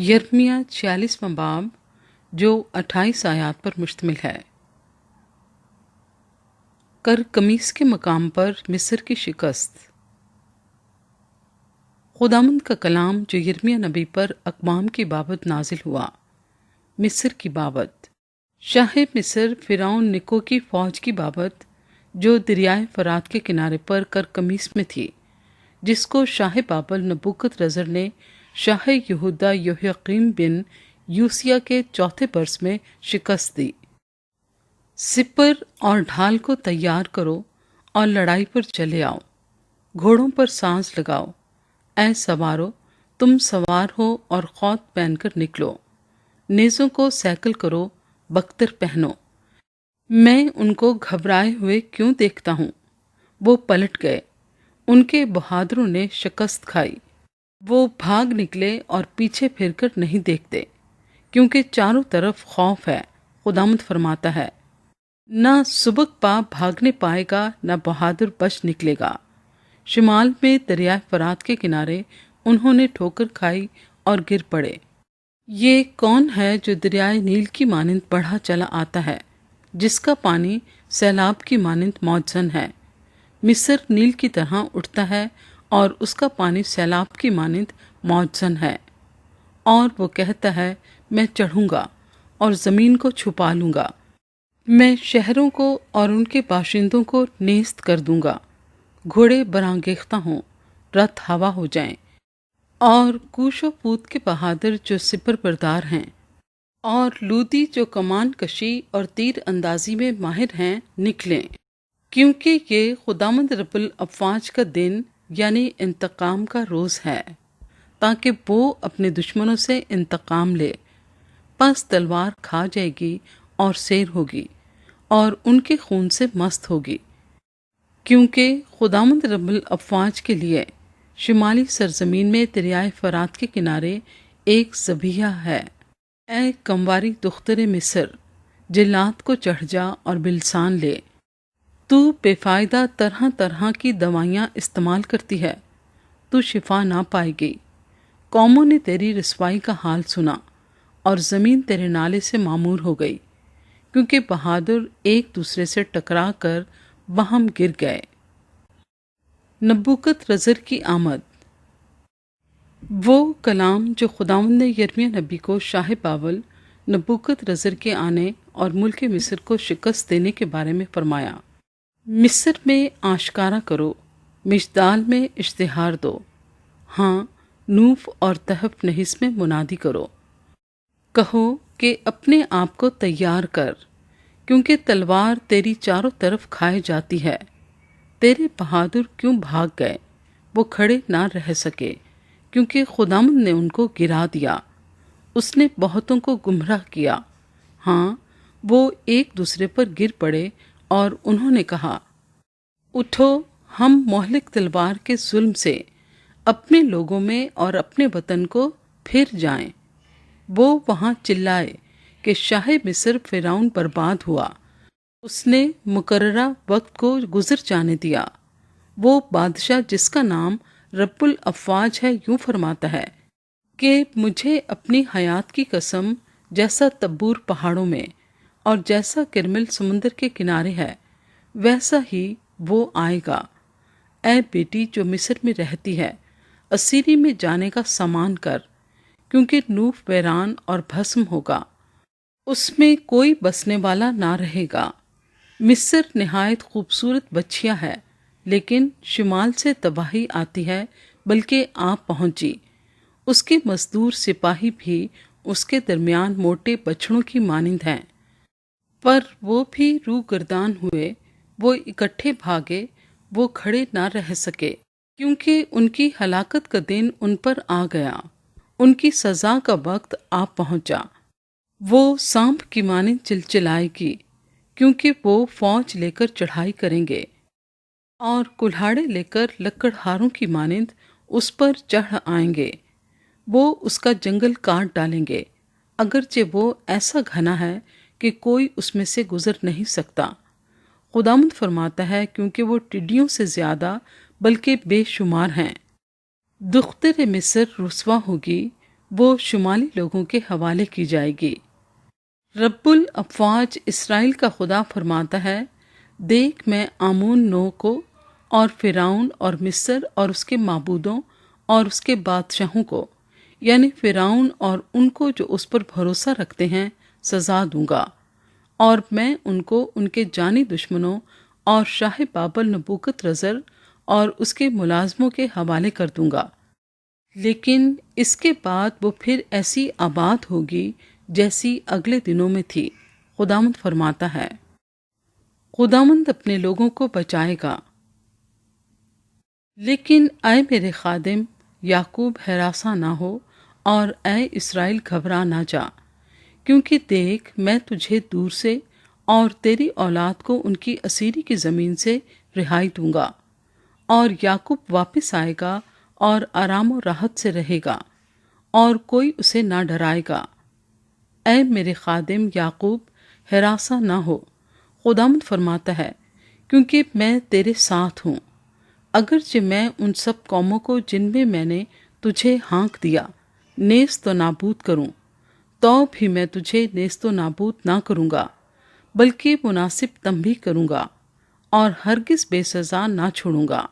यिर्मयाह 46वां बाब जो 28 आयात पर मुश्तमिल है। कर कमीस के मकाम पर मिस्र की शिकस्त। खुदावंद का कलाम जो यिर्मयाह नबी पर अक़वाम की बाबत नाजिल हुआ। मिस्र की बाबत। शाह मिस्र फ़िरौन निको की फ़ौज की बाबत जो दरियाए फ़रात के किनारे पर कर कमीस में थी, जिसको शाह बाबल नबूकदरज़र ने शाह यहूदा योयाकीम बिन यूसिया के चौथे बरस में शिकस्त दी। सिपर और ढाल को तैयार करो और लड़ाई पर चले आओ। घोड़ों पर सांस लगाओ। ऐ सवारो, तुम सवार हो और खौत पहनकर निकलो। नेज़ों को सैकल करो, बख्तर पहनो। मैं उनको घबराए हुए क्यों देखता हूँ। वो पलट गए, उनके बहादुरों ने शिकस्त खाई। वो भाग निकले और पीछे फिरकर नहीं देखते, क्योंकि चारों तरफ खौफ है। खुदावंद फरमाता है, न सुबक पा भागने पाएगा, न बहादुर बच निकलेगा। शिमाल में दरिया फरात के किनारे उन्होंने ठोकर खाई और गिर पड़े। ये कौन है जो दरियाए नील की मानिंद बढ़ा चला आता है, जिसका पानी सैलाब की मानिंद मौजन है। मिस्र नील की तरह उठता है और उसका पानी सैलाब की मानिंद मौजन है। और वो कहता है, मैं चढ़ूंगा और ज़मीन को छुपा लूंगा। मैं शहरों को और उनके बाशिंदों को नेस्त कर दूंगा। घोड़े बरांगेख्ता हों, रथ हवा हो जाएं, और कूशो पूत के बहादुर जो सिपर बरदार हैं, और लूदी जो कमान कशी और तीर अंदाजी में माहिर हैं, निकलें। क्योंकि ये खुदावंद रब्बुल अफ़वाज का दिन यानी इंतकाम का रोज़ है, ताकि वो अपने दुश्मनों से इंतकाम ले। पस तलवार खा जाएगी और सैर होगी और उनके खून से मस्त होगी। क्योंकि खुदावंद रब्बुल अफ़वाज के लिए शिमाली सरजमीन में दरियाए फरात के किनारे एक ज़बीहा है। ऐ कमवारी दुख्तरे मिस्र, जिल्लात को चढ़ जा और बिलसान ले। तू बेफ़ायदा तरह तरह की दवाइयाँ इस्तेमाल करती है, तू शिफा ना पाएगी। कौमों ने तेरी रसवाई का हाल सुना और ज़मीन तेरे नाले से मामूर हो गई, क्योंकि बहादुर एक दूसरे से टकरा कर बहम गिर गए। नबूकदरज़र की आमद। वो कलाम जो खुदावंद ने यिर्मयाह नबी को शाह बाबल नबूकदरज़र के आने और मुल्क मिस्र को शिकस्त देने के बारे में फरमाया। मिस्र में आशकारा करो, मिशदाल में इश्तिहार दो। हाँ, नूफ और तहफ नहिस में मुनादी करो। कहो कि अपने आप को तैयार कर, क्योंकि तलवार तेरी चारों तरफ खाए जाती है। तेरे बहादुर क्यों भाग गए, वो खड़े ना रह सके, क्योंकि खुदावंद ने उनको गिरा दिया। उसने बहुतों को गुमराह किया। हाँ, वो एक दूसरे पर गिर पड़े और उन्होंने कहा, उठो, हम मोहलिक तलवार के जुल्म से अपने लोगों में और अपने वतन को फिर जाएं। वो वहाँ चिल्लाए कि शाह मिस्र फ़िरौन बर्बाद हुआ। उसने मुकर्ररा वक्त को गुजर जाने दिया। वो बादशाह जिसका नाम रब्बुल अफ़वाज है यूं फरमाता है कि मुझे अपनी हयात की कसम, जैसा तब्बूर पहाड़ों में और जैसा किरमिल समुंदर के किनारे है, वैसा ही वो आएगा। ऐ बेटी जो मिस्र में रहती है, असीरी में जाने का सामान कर, क्योंकि नूफ वैरान और भस्म होगा, उसमें कोई बसने वाला ना रहेगा। मिस्र निहायत खूबसूरत बच्चियाँ है, लेकिन शिमाल से तबाही आती है, बल्कि आप पहुंची। उसके मजदूर सिपाही भी उसके दरमियान मोटे बछड़ों की मानिंद हैं। पर वो भी रूह गर्दान हुए, वो इकट्ठे भागे, वो खड़े ना रह सके, क्योंकि उनकी हलाकत का दिन उन पर आ गया। उनकी सज़ा का वक्त आ पहुंचा। वो सांप की मानिंद चिलचिलाएगी, क्योंकि वो फौज लेकर चढ़ाई करेंगे और कुल्हाड़े लेकर लकड़हारों की मानिंद उस पर चढ़ आएंगे। वो उसका जंगल काट डालेंगे, अगरचे वो ऐसा घना है कि कोई उसमें से गुजर नहीं सकता। खुदावंद फरमाता है, क्योंकि वो टिड्डियों से ज्यादा बल्कि बेशुमार हैं। दुख्तर मिस्र रुसवा होगी, وہ شمالی لوگوں کے حوالے کی جائے گی۔ رب الافواج اسرائیل کا خدا فرماتا ہے، دیکھ میں آمون نو کو اور فرعون اور مصر اور اس کے معبودوں اور اس کے بادشاہوں کو، یعنی فرعون اور ان کو جو اس پر بھروسہ رکھتے ہیں، سزا دوں گا، اور میں ان کو ان کے جانی دشمنوں اور شاہ بابل نبوکت رزر اور اس کے ملازموں کے حوالے کر دوں گا، لیکن اس کے بعد وہ پھر ایسی آباد ہوگی جیسی اگلے دنوں میں تھی، خداوند فرماتا ہے۔ خداوند اپنے لوگوں کو بچائے گا، لیکن اے میرے خادم یعقوب ہراساں نہ ہو، اور اے اسرائیل گھبرا نہ جا، کیونکہ دیکھ میں تجھے دور سے اور تیری اولاد کو ان کی اسیری کی زمین سے رہائی دوں گا، اور یعقوب واپس آئے گا اور آرام و راحت سے رہے گا، اور کوئی اسے نہ ڈرائے گا۔ اے میرے خادم یعقوب ہراساں نہ ہو، خداوند فرماتا ہے، کیونکہ میں تیرے ساتھ ہوں۔ اگرچہ میں ان سب قوموں کو جن میں میں نے تجھے ہانک دیا نیست و نابود کروں، تو بھی میں تجھے نیست و نابود نہ کروں گا، بلکہ مناسب تنبیہ کروں گا اور ہرگز بے سزا نہ چھوڑوں گا۔